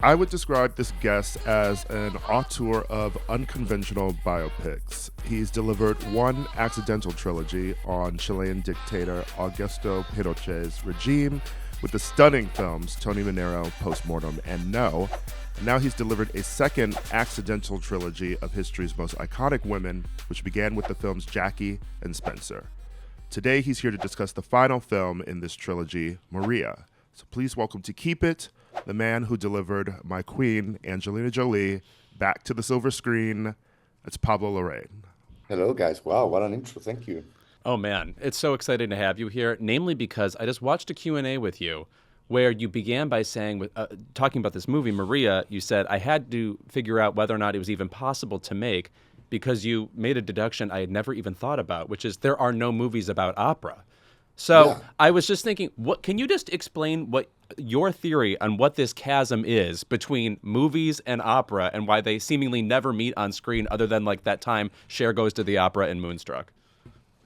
I would describe this guest as an auteur of unconventional biopics. He's delivered one accidental trilogy on Chilean dictator Augusto Pinochet's regime with the stunning films Tony Manero, Postmortem, and No. And now he's delivered a second accidental trilogy of history's most iconic women, which began with the films Jackie and Spencer. Today he's here to discuss the final film in this trilogy, Maria. So please welcome to Keep It, the man who delivered my queen, Angelina Jolie, back to the silver screen. It's Pablo Larraín. Hello, guys. Wow, what an intro. Thank you. Oh man, it's so exciting to have you here, namely because I just watched a Q&A with you where you began by saying, talking about this movie, Maria, you said, I had to figure out whether or not it was even possible to make because you made a deduction I had never even thought about, which is there are no movies about opera. So Yeah. I was just thinking, what can you just explain what your theory on what this chasm is between movies and opera and why they seemingly never meet on screen other than like that time Cher goes to the opera in Moonstruck?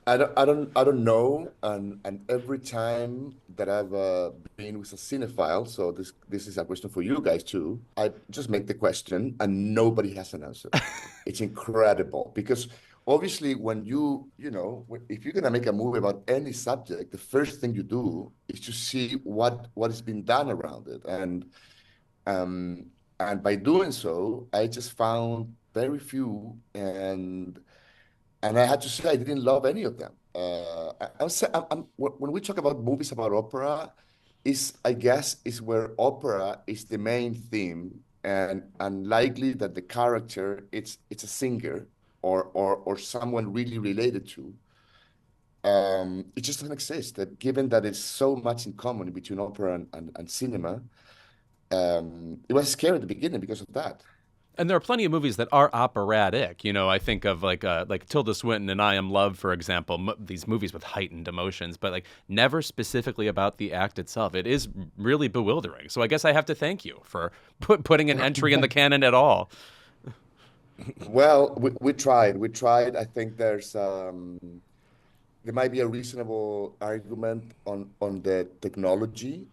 I don't know. And every time that I've been with a cinephile, so this is a question for you guys too. I just make the question, and nobody has an answer. It's incredible because obviously, when if you're gonna make a movie about any subject, the first thing you do is to see what has been done around it, um, and by doing so, I just found very few and I had to say I didn't love any of them. When we talk about movies about opera, is I guess is where opera is the main theme, and unlikely that the character it's a singer or someone really related to. It just doesn't exist. That given that it's so much in common between opera and cinema, it was scary at the beginning because of that. And there are plenty of movies that are operatic. You know, I think of like Tilda Swinton and I Am Love, for example. These movies with heightened emotions, but like never specifically about the act itself. It is really bewildering. So I guess I have to thank you for putting an entry in the canon at all. Well, we tried. We tried. I think there might be a reasonable argument on the technology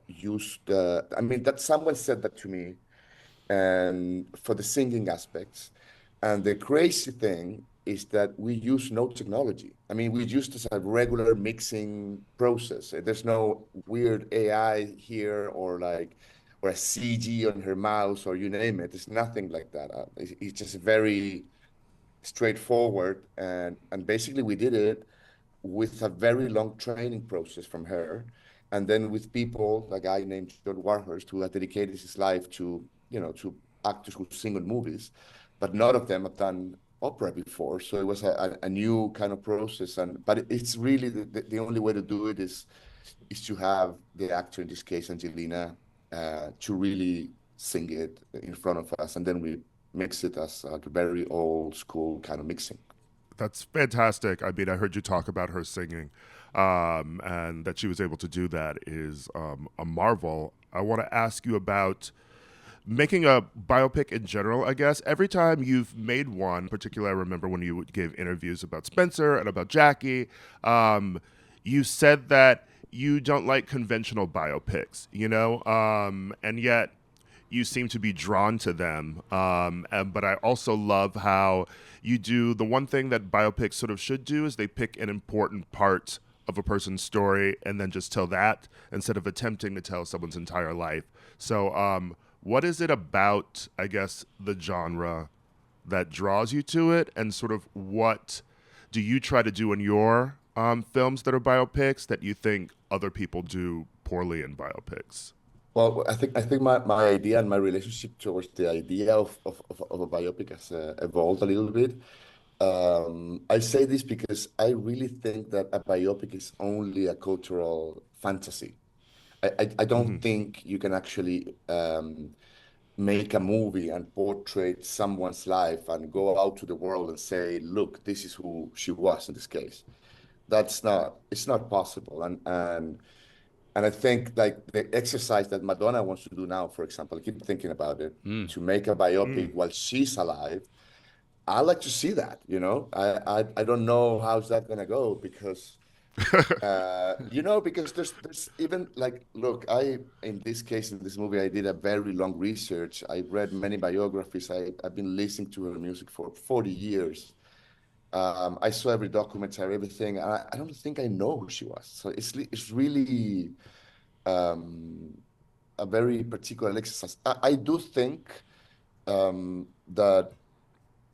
used. I mean, that someone said that to me, and for the singing aspects. And the crazy thing is that we use no technology. I mean, we use this a regular mixing process. There's no weird AI here or a CG on her mouse or you name it. It's nothing like that. It's just very straightforward. And basically, we did it with a very long training process from her. And then with people, a guy named John Warhurst, who had dedicated his life to actors who sing in movies, but none of them have done opera before. So it was a new kind of process. But it's really the only way to do it is to have the actor, in this case, Angelina, to really sing it in front of us. And then we mix it as a very old school kind of mixing. That's fantastic. I mean, I heard you talk about her singing, and that she was able to do that is a marvel. I want to ask you about making a biopic in general, I guess. Every time you've made one, particularly I remember when you gave interviews about Spencer and about Jackie, you said that you don't like conventional biopics, and yet you seem to be drawn to them. But I also love how you do the one thing that biopics sort of should do is they pick an important part of a person's story and then just tell that instead of attempting to tell someone's entire life. So, what is it about, I guess, the genre that draws you to it, and sort of what do you try to do in your films that are biopics that you think other people do poorly in biopics? Well, I think my idea and my relationship towards the idea of a biopic has evolved a little bit. I say this because I really think that a biopic is only a cultural fantasy. I don't Hmm. think you can actually make a movie and portray someone's life and go out to the world and say, look, this is who she was in this case. It's not possible. And I think like the exercise that Madonna wants to do now, for example, I keep thinking about it, Mm. to make a biopic Mm. while she's alive. I like to see that. I don't know how's that gonna go because Because there's even like, look, in this case, in this movie, I did a very long research. I read many biographies. I've been listening to her music for 40 years. I saw every documentary, everything. I don't think I know who she was. So it's really um, a very particular exercise. I do think that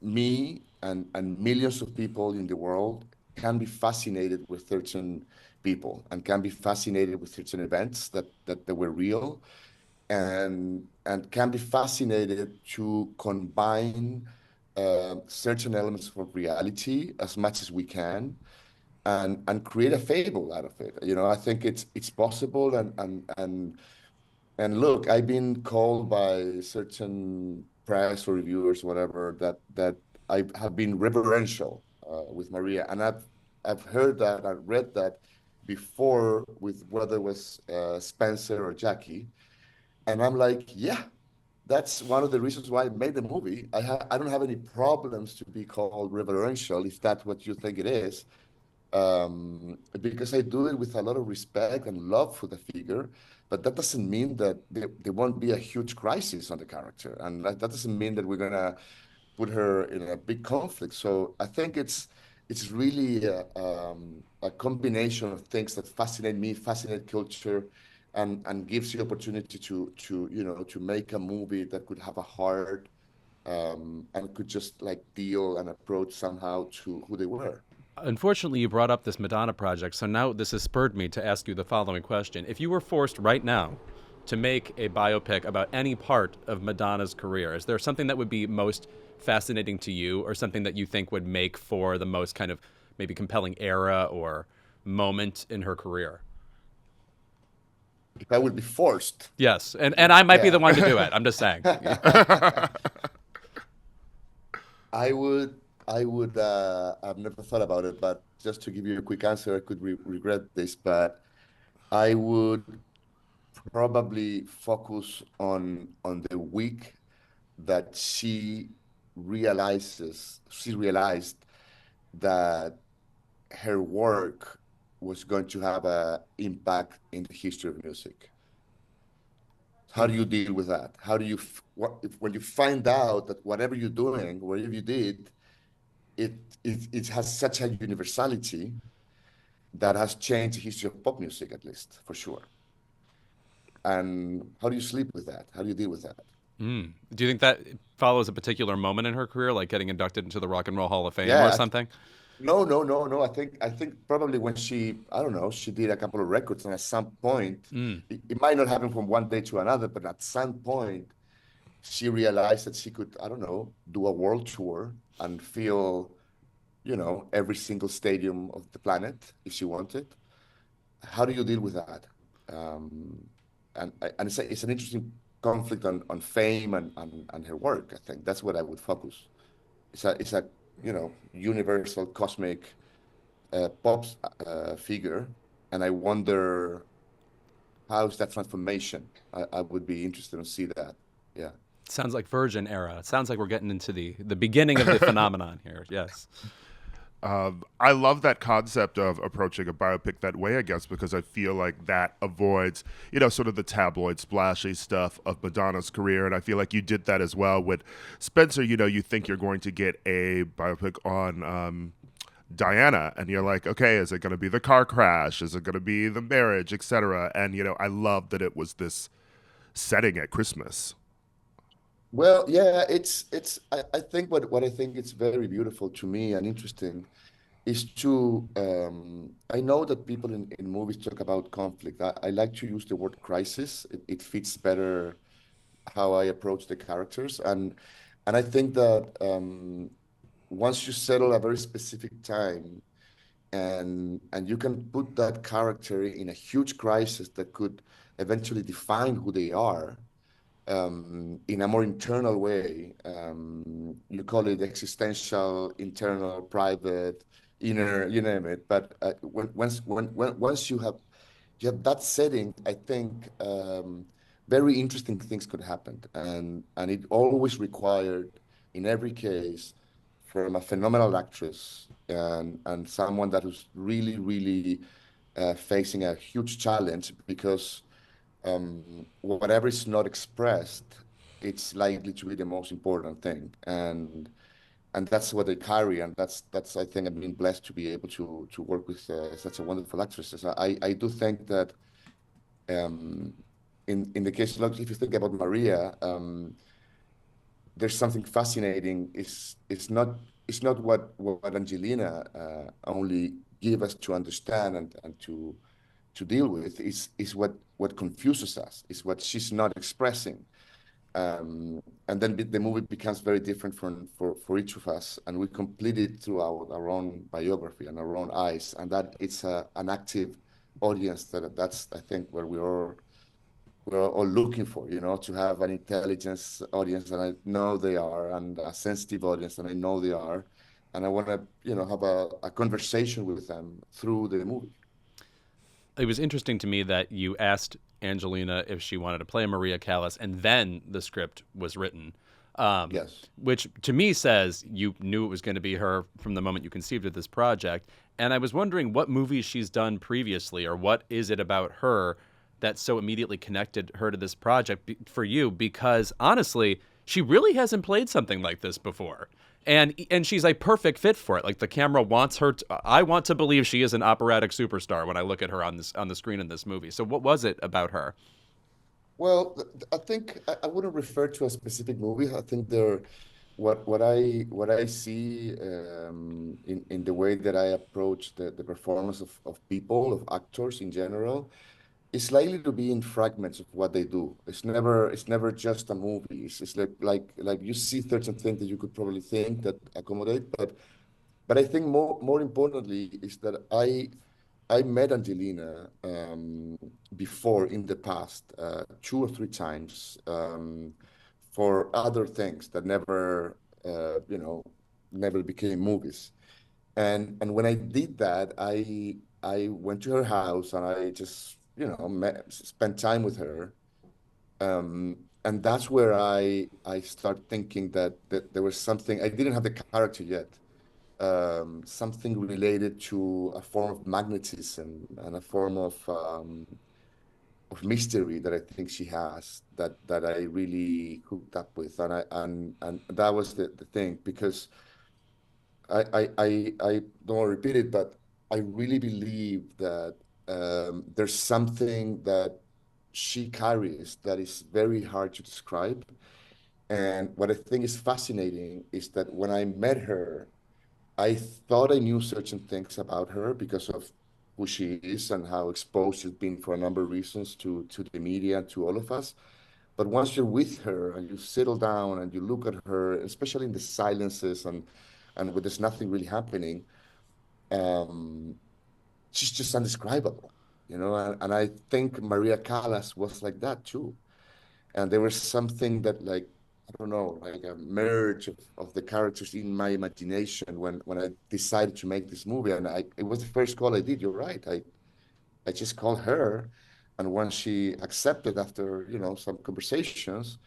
me and millions of people in the world can be fascinated with certain people and can be fascinated with certain events that were real and can be fascinated to combine certain elements of reality as much as we can and create a fable out of it. I think it's possible and look, I've been called by certain press or reviewers, whatever, that I have been reverential with Maria, and I've heard that, I've read that before with whether it was Spencer or Jackie, and I'm like, yeah, that's one of the reasons why I made the movie. I don't have any problems to be called reverential if that's what you think it is, because I do it with a lot of respect and love for the figure. But that doesn't mean that there won't be a huge crisis on the character, and that doesn't mean that we're gonna put her in a big conflict. So I think it's really a combination of things that fascinate me, fascinate culture, and gives you opportunity to make a movie that could have a heart, and could just like deal and approach somehow to who they were. Unfortunately, you brought up this Madonna project, so now this has spurred me to ask you the following question. If you were forced right now to make a biopic about any part of Madonna's career, is there something that would be most fascinating to you or something that you think would make for the most kind of maybe compelling era or moment in her career? If I would be forced. Yes, and I might be the Yeah. one to do it. I'm just saying. I would, I've never thought about it, but just to give you a quick answer, I could regret this, but I would probably focus on the week that she realized that her work was going to have a impact in the history of music. How do you deal with that? How do you when you find out that whatever you're doing, whatever you did, it it has such a universality that has changed the history of pop music, at least for sure. And how do you sleep with that? How do you deal with that? Do you think that follows a particular moment in her career, like getting inducted into the Rock and Roll Hall of Fame or Yeah, something? no, no, no, no. I think probably when I don't know, she did a couple of records, and at some point, it might not happen from one day to another, but at some point, she realized that she could, I don't know, do a world tour and fill, every single stadium of the planet if she wanted. How do you deal with that? Um, and it's an interesting conflict on fame and her work. I think that's what I would focus. It's a universal cosmic pop figure, and I wonder how's that transformation. I would be interested to see that. Yeah. Sounds like Virgin era. It sounds like we're getting into the beginning of the phenomenon here. Yes. I love that concept of approaching a biopic that way, I guess, because I feel like that avoids, sort of the tabloid splashy stuff of Madonna's career. And I feel like you did that as well with Spencer. You think you're going to get a biopic on Diana, and you're like, okay, is it going to be the car crash? Is it going to be the marriage, etc.? And, I love that it was this setting at Christmas. Well, yeah, I think what I think it's very beautiful to me and interesting is to I know that people in movies talk about conflict. I like to use the word crisis. It fits better how I approach the characters, and I think that once you settle a very specific time and you can put that character in a huge crisis that could eventually define who they are in a more internal way. You call it existential, internal, private, inner, you name it. But once you have that setting, I think very interesting things could happen, and it always required, in every case, from a phenomenal actress and someone that was really facing a huge challenge because whatever is not expressed, it's likely to be the most important thing, and that's what they carry, and that's I think I've been blessed to be able to work with such a wonderful actresses. I do think that um, in the case, like if you think about Maria, there's something fascinating. It's not what Angelina only give us to understand and to deal with. Is what confuses us. Is what she's not expressing. And then the movie becomes very different for each of us, and we complete it through our own biography and our own eyes, and that it's an active audience that's I think where we're all looking for, to have an intelligence audience, and I know they are, and a sensitive audience, and I know they are, and I want to, have a conversation with them through the movie. It was interesting to me that you asked Angelina if she wanted to play Maria Callas, and then the script was written, Yes. which to me says you knew it was going to be her from the moment you conceived of this project. And I was wondering what movies she's done previously, or what is it about her that so immediately connected her to this project for you? Because honestly, she really hasn't played something like this before. And she's a perfect fit for it. Like the camera wants her I want to believe she is an operatic superstar when I look at her on the screen in this movie. So what was it about her? Well, I think I wouldn't refer to a specific movie. I think what I see in the way that I approach the performance of people, of actors in general, it's likely to be in fragments of what they do. It's never just a movie. It's like you see certain things that you could probably think that accommodate, but I think more importantly is that I met Angelina before in the past 2 or 3 times for other things that never became movies. And when I did that, I went to her house and I just spent time with her. And that's where I start thinking that there was something. I didn't have the character yet, something related to a form of magnetism and a form of mystery that I think she has that I really hooked up with, and that was the thing, because I don't want to repeat it, but I really believe that there's something that she carries that is very hard to describe. And what I think is fascinating is that when I met her, I thought I knew certain things about her because of who she is and how exposed she's been for a number of reasons to the media and to all of us. But once you're with her and you settle down and you look at her, especially in the silences and when there's nothing really happening, um, she's just undescribable. And I think Maria Callas was like that too. And there was something that, like, I don't know, like a merge of the characters in my imagination when I decided to make this movie. And it was the first call I did. You're right. I just called her, and when she accepted after some conversations,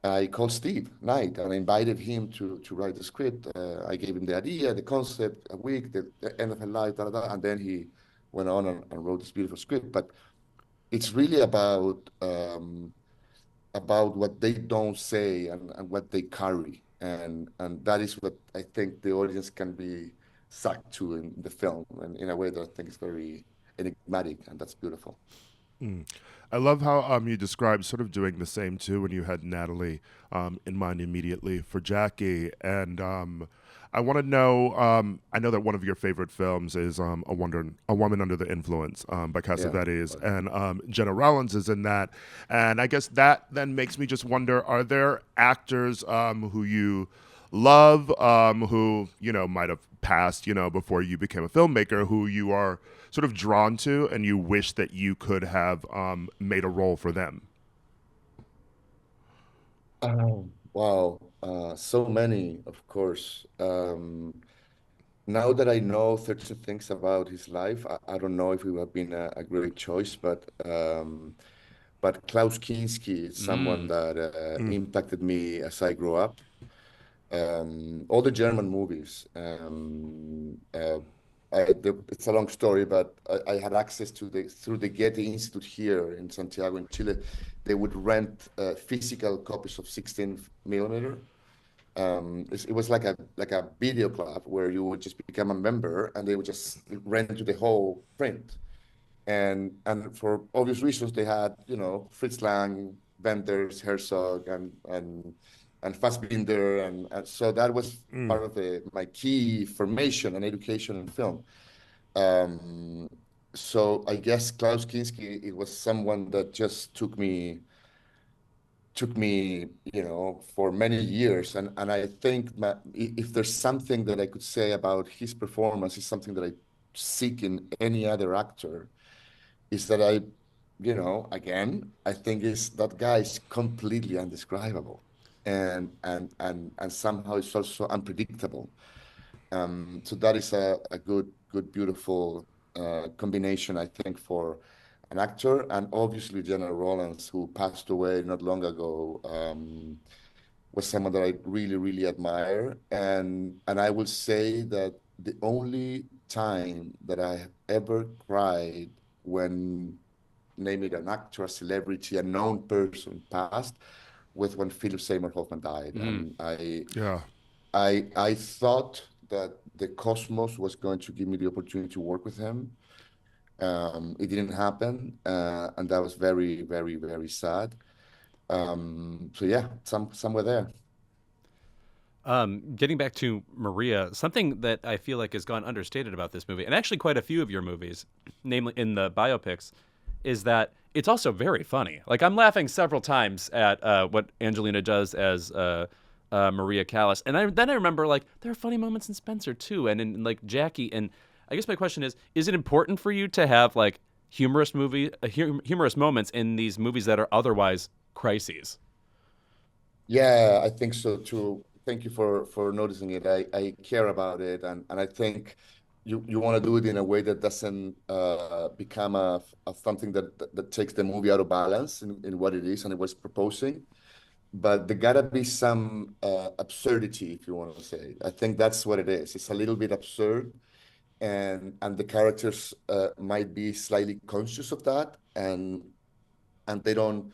I called Steve Knight and I invited him to write the script. I gave him the idea, the concept, a week, the end of her life, da, da, da, and then he went on and wrote this beautiful script. But it's really about what they don't say and what they carry, and that is what I think the audience can be sucked to in the film, and in a way that I think is very enigmatic, and that's beautiful. Mm. I love how you described sort of doing the same too when you had Natalie in mind immediately for Jackie. And I want to know. I know that one of your favorite films is A Woman Under the Influence by Yeah, Cassavetes, but and Jenna Rollins is in that. And I guess that then makes me just wonder: are there actors who you love, who might have passed, before you became a filmmaker, who you are sort of drawn to, and you wish that you could have made a role for them? oh wow, so many, of course. Now that I know certain things about his life, I don't know if it would have been a great choice, but Klaus Kinski is someone Mm. that Mm. impacted me as I grew up. All the German movies. It's a long story, but I had access to through the Getty Institute here in Santiago, in Chile. They would rent physical copies of 16 millimeter. It was like a video club where you would just become a member, and they would just rent you the whole print. And for obvious reasons, they had, Fritz Lang, Wenders, Herzog, and Fassbinder, and so that was part of my key formation and education in film. Um, so I guess Klaus Kinski, it was someone that just took me, for many years, and I think if there's something that I could say about his performance, is something that I seek in any other actor, is that again, I think is that guy is completely undescribable, and somehow it's also unpredictable. So that is a good, beautiful combination, I think, for an actor. And obviously, General Rollins, who passed away not long ago, was someone that I really, really admire. And I will say that the only time that I have ever cried when, name it, an actor, a celebrity, a known person passed, was when Philip Seymour Hoffman died. Mm. And I Yeah. I thought that the Cosmos was going to give me the opportunity to work with him. It didn't happen, and that was very, very, very sad. So yeah, somewhere there. Getting back to Maria, something that I feel like has gone understated about this movie, and actually quite a few of your movies, namely in the biopics, is that it's also very funny. Like, I'm laughing several times at what Angelina does as Maria Callas, and then I remember, like, there are funny moments in Spencer too, and in, like, Jackie. And I guess my question is it important for you to have, like, humorous moments in these movies that are otherwise crises? Yeah, I think so too. Thank you for noticing it. I care about it, and I think you want to do it in a way that doesn't become a something that takes the movie out of balance in what it is and it was proposing. But there gotta be some absurdity, if you want to say. I think that's what it is. It's a little bit absurd, and the characters might be slightly conscious of that, and they don't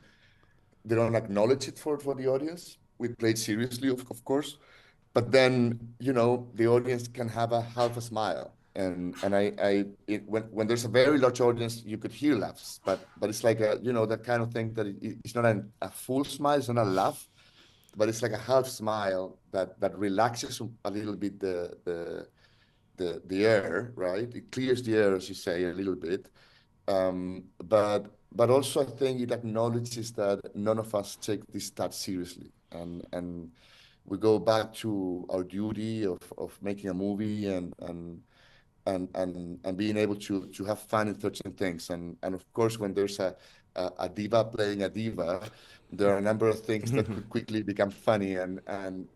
acknowledge it for the audience. We play it seriously, of course, but then the audience can have a half a smile, and when there's a very large audience, you could hear laughs, but it's like that kind of thing that it's not a full smile, it's not a laugh, but it's like a half smile that relaxes a little bit the air, right? It clears the air, as you say, a little bit. But also I think it acknowledges that none of us take this that seriously, and we go back to our duty of making a movie and being able to have fun in certain things. And of course, when there's a diva playing a diva, there are a number of things that could quickly become funny, and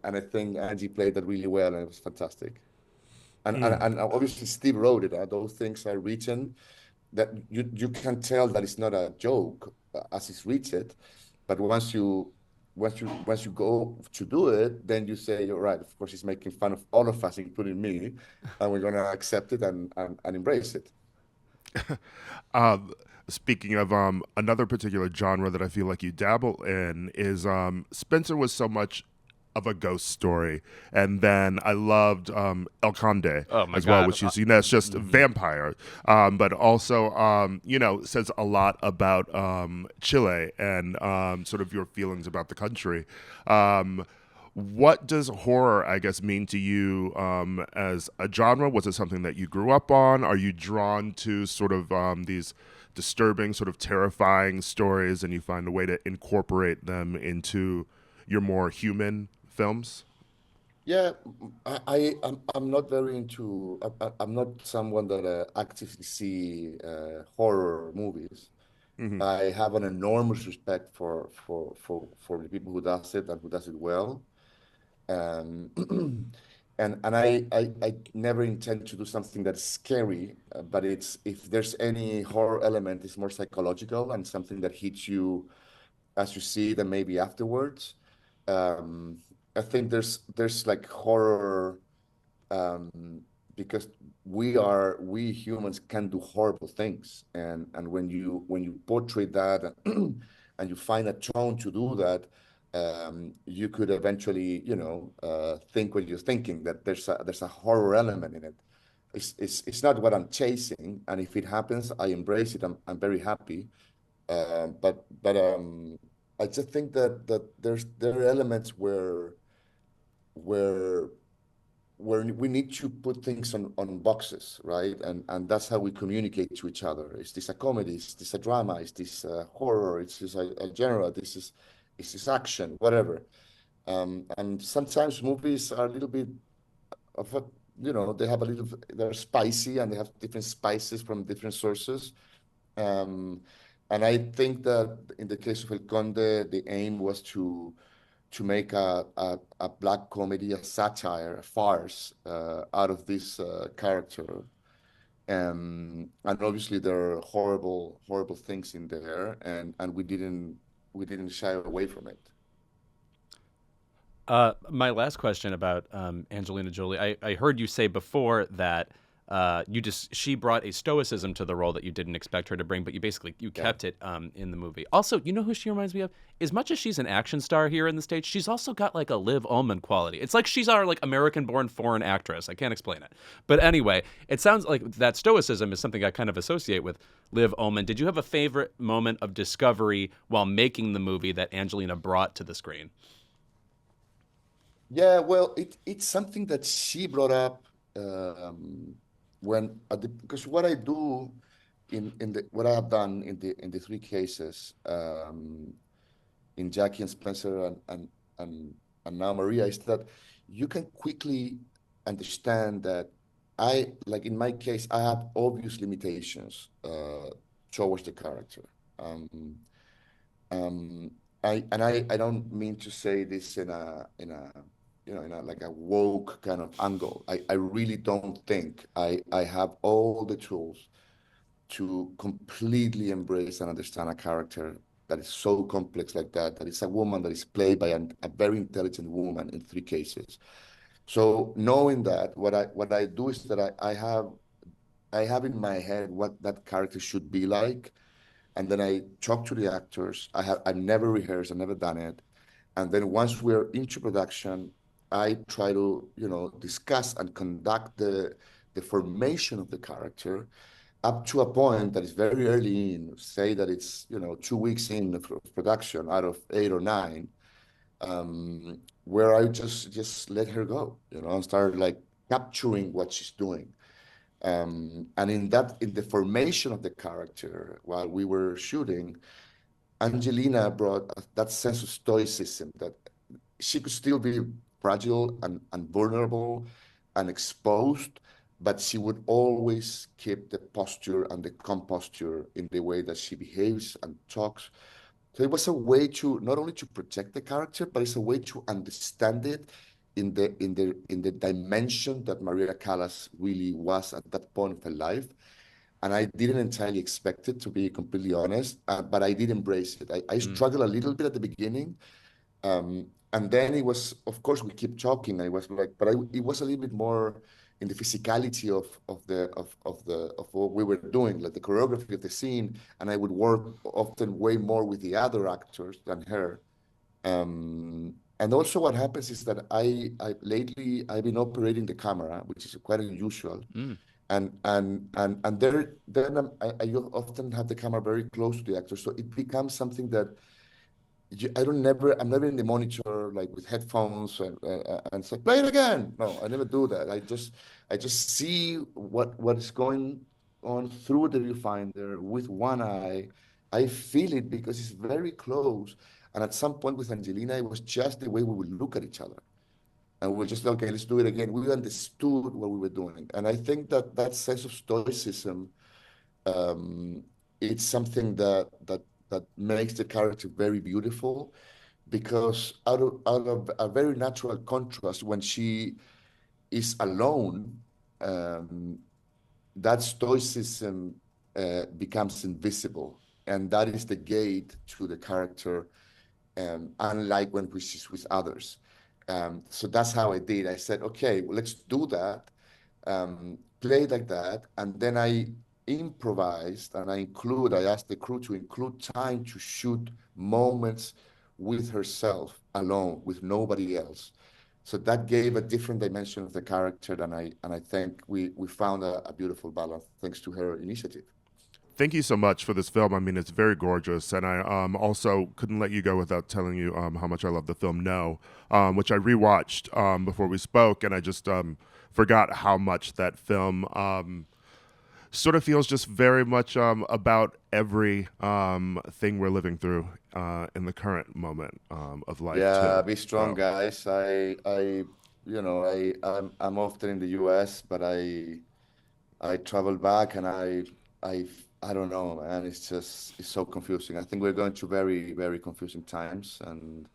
I think Angie played that really well, and it was fantastic. And obviously Steve wrote it. Those things are written that you can tell that it's not a joke as it's written, but once you go to do it, then you say, you're right. Of course, he's making fun of all of us, including me, and we're gonna accept it and embrace it. Um, Speaking of another particular genre that I feel like you dabble in is Spencer was so much of a ghost story, and then I loved El Conde Oh my as well, God. which is it's just a vampire, but also says a lot about Chile and sort of your feelings about the country. What does horror, I guess, mean to you as a genre? Was it something that you grew up on? Are you drawn to sort of these disturbing, sort of terrifying stories, and you find a way to incorporate them into your more human films? Yeah, I'm not very into. I'm not someone that actively see horror movies. Hmm. I have an enormous respect for the people who does it and who does it well. Um, and I never intend to do something that's scary, but it's if there's any horror element, it's more psychological and something that hits you as you see it and maybe afterwards. Um, I think there's like horror, um, because we humans can do horrible things, and when you portray that and you find a tone to do that, you could eventually, think what you're thinking, that there's a horror element in it. It's not what I'm chasing, and if it happens, I embrace it. I'm very happy. But I just think that there are elements where where we need to put things on boxes, right? And that's how we communicate to each other. Is this a comedy? Is this a drama? Is this a horror? Is this a genre? Is this action? Whatever. And sometimes movies are a little bit of a, they have a little, they're spicy and they have different spices from different sources. Um, and I think that in the case of El Conde, the aim was to make a black comedy, a satire, a farce out of this character. And obviously there are horrible things in there, and we didn't shy away from it. My last question about Angelina Jolie. I heard you say before that she brought a stoicism to the role that you didn't expect her to bring, but you Yeah. kept it in the movie. Also, you know who she reminds me of? As much as she's an action star here in the States, she's also got like a Liv Ullmann quality. It's like she's our like American-born foreign actress. I can't explain it, but anyway, it sounds like that stoicism is something I kind of associate with Liv Ullmann. Did you have a favorite moment of discovery while making the movie that Angelina brought to the screen? Yeah, well, it's something that she brought up, um, because what I do in the what I have done in the three cases, in Jackie and Spencer and now Maria, is that you can quickly understand that like in my case, I have obvious limitations towards the character. Um, um, I don't mean to say this in a like a woke kind of angle. I really don't think I have all the tools to completely embrace and understand a character that is so complex like that. That is a woman that is played by a very intelligent woman in three cases. So knowing that, what I do is that I have in my head what that character should be like, and then I talk to the actors. I've never rehearsed, I've never done it, and then once we're into production, I try to discuss and conduct the formation of the character up to a point that is very early in, say that it's 2 weeks in of production out of 8 or 9, where I just let her go, and start like capturing what she's doing. And in the formation of the character while we were shooting, Angelina brought that sense of stoicism, that she could still be fragile and vulnerable and exposed, but she would always keep the posture and the composture in the way that she behaves and talks. So it was a way to not only to protect the character, but it's a way to understand it in the dimension that Maria Callas really was at that point of her life. And I didn't entirely expect it, to be completely honest, but I did embrace it. I Mm. struggled a little bit at the beginning, and then it was, of course, we keep talking. And it was like, but it was a little bit more in the physicality of what we were doing, like the choreography of the scene. And I would work often way more with the other actors than her. And also, what happens is that I lately I've been operating the camera, which is quite unusual. Mm. And there then I often have the camera very close to the actor, so it becomes something that I'm never in the monitor like with headphones and say play it again. No, I never do that. I just see what is going on through the viewfinder with one eye. I feel it because it's very close. And at some point with Angelina, it was just the way we would look at each other. And we were just okay, let's do it again. We understood what we were doing. And I think that that sense of stoicism, um, it's something that makes the character very beautiful, because out of a very natural contrast, when she is alone, um, that stoicism becomes invisible, and that is the gate to the character, unlike when she's with others. So that's how I did. I said, okay, well, let's do that, play like that. And then I improvised and I asked the crew to include time to shoot moments with herself alone, with nobody else. So that gave a different dimension of the character, and I think we found a beautiful balance thanks to her initiative. Thank you so much for this film. I mean, it's very gorgeous, and I also couldn't let you go without telling you how much I love the film No, which I rewatched before we spoke, and I just forgot how much that film sort of feels just very much about every thing we're living through in the current moment of life. Yeah, too. be strong, So, guys. I'm often in the US, but I travel back and I, I don't know, man. It's so confusing. I think we're going through very, very confusing times, and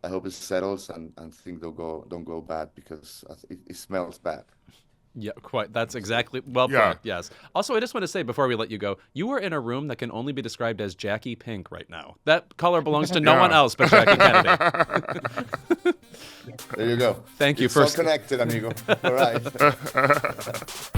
I hope it settles and things don't go bad because it smells bad. Yeah, quite. That's exactly well yeah. put. Yes. Also, I just want to say before we let you go, you are in a room that can only be described as Jackie Pink right now. That color belongs to no Yeah. one else but Jackie Kennedy. There you go. Thank you It's for all connected, amigo. All right.